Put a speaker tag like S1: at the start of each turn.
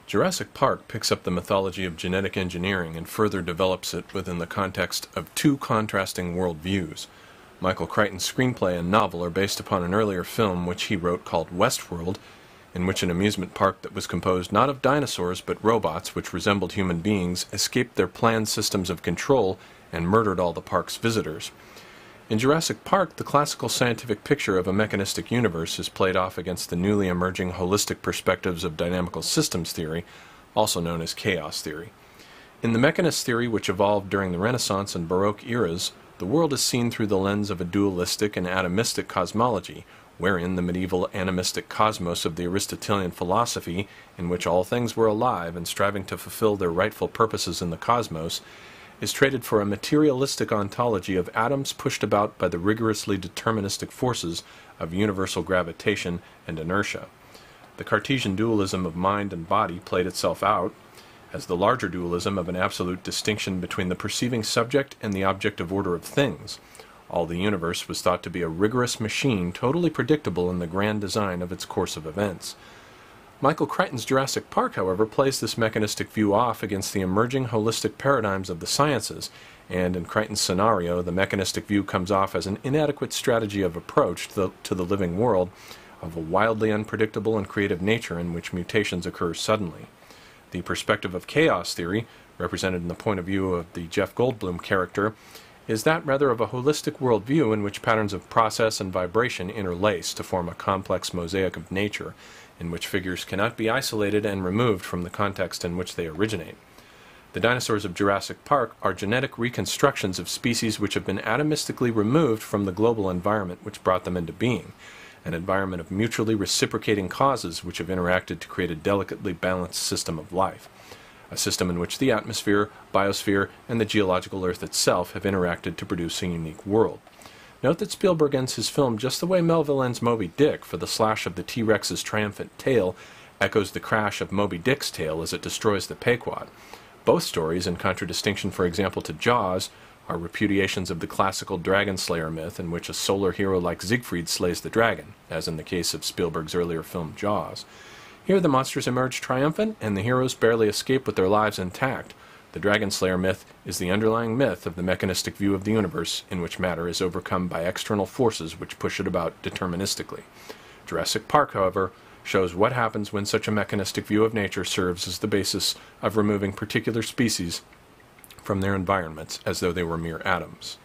S1: Jurassic Park picks up the mythology of genetic engineering and further develops it within the context of two contrasting worldviews. Michael Crichton's screenplay and novel are based upon an earlier film which he wrote called Westworld, in which an amusement park that was composed not of dinosaurs but robots which resembled human beings escaped their planned systems of control and murdered all the park's visitors. In Jurassic Park, the classical scientific picture of a mechanistic universe is played off against the newly emerging holistic perspectives of dynamical systems theory, also known as chaos theory. In the mechanist theory, which evolved during the Renaissance and Baroque eras, the world is seen through the lens of a dualistic and atomistic cosmology, wherein the medieval animistic cosmos of the Aristotelian philosophy, in which all things were alive and striving to fulfill their rightful purposes in the cosmos, is traded for a materialistic ontology of atoms pushed about by the rigorously deterministic forces of universal gravitation and inertia. The Cartesian dualism of mind and body played itself out as the larger dualism of an absolute distinction between the perceiving subject and the objective order of things. All the universe was thought to be a rigorous machine, totally predictable in the grand design of its course of events. Michael Crichton's Jurassic Park, however, plays this mechanistic view off against the emerging holistic paradigms of the sciences, and in Crichton's scenario, the mechanistic view comes off as an inadequate strategy of approach to the living world of a wildly unpredictable and creative nature in which mutations occur suddenly. The perspective of chaos theory, represented in the point of view of the Jeff Goldblum character, is that rather of a holistic worldview in which patterns of process and vibration interlace to form a complex mosaic of nature, in which figures cannot be isolated and removed from the context in which they originate. The dinosaurs of Jurassic Park are genetic reconstructions of species which have been atomistically removed from the global environment which brought them into being, an environment of mutually reciprocating causes which have interacted to create a delicately balanced system of life, a system in which the atmosphere, biosphere, and the geological Earth itself have interacted to produce a unique world. Note that Spielberg ends his film just the way Melville ends Moby Dick, for the slash of the T-Rex's triumphant tail echoes the crash of Moby Dick's tail as it destroys the Pequod. Both stories, in contradistinction, for example, to Jaws, are repudiations of the classical dragon slayer myth in which a solar hero like Siegfried slays the dragon, as in the case of Spielberg's earlier film Jaws. Here the monsters emerge triumphant, and the heroes barely escape with their lives intact. The Dragon Slayer myth is the underlying myth of the mechanistic view of the universe, in which matter is overcome by external forces which push it about deterministically. Jurassic Park, however, shows what happens when such a mechanistic view of nature serves as the basis of removing particular species from their environments as though they were mere atoms.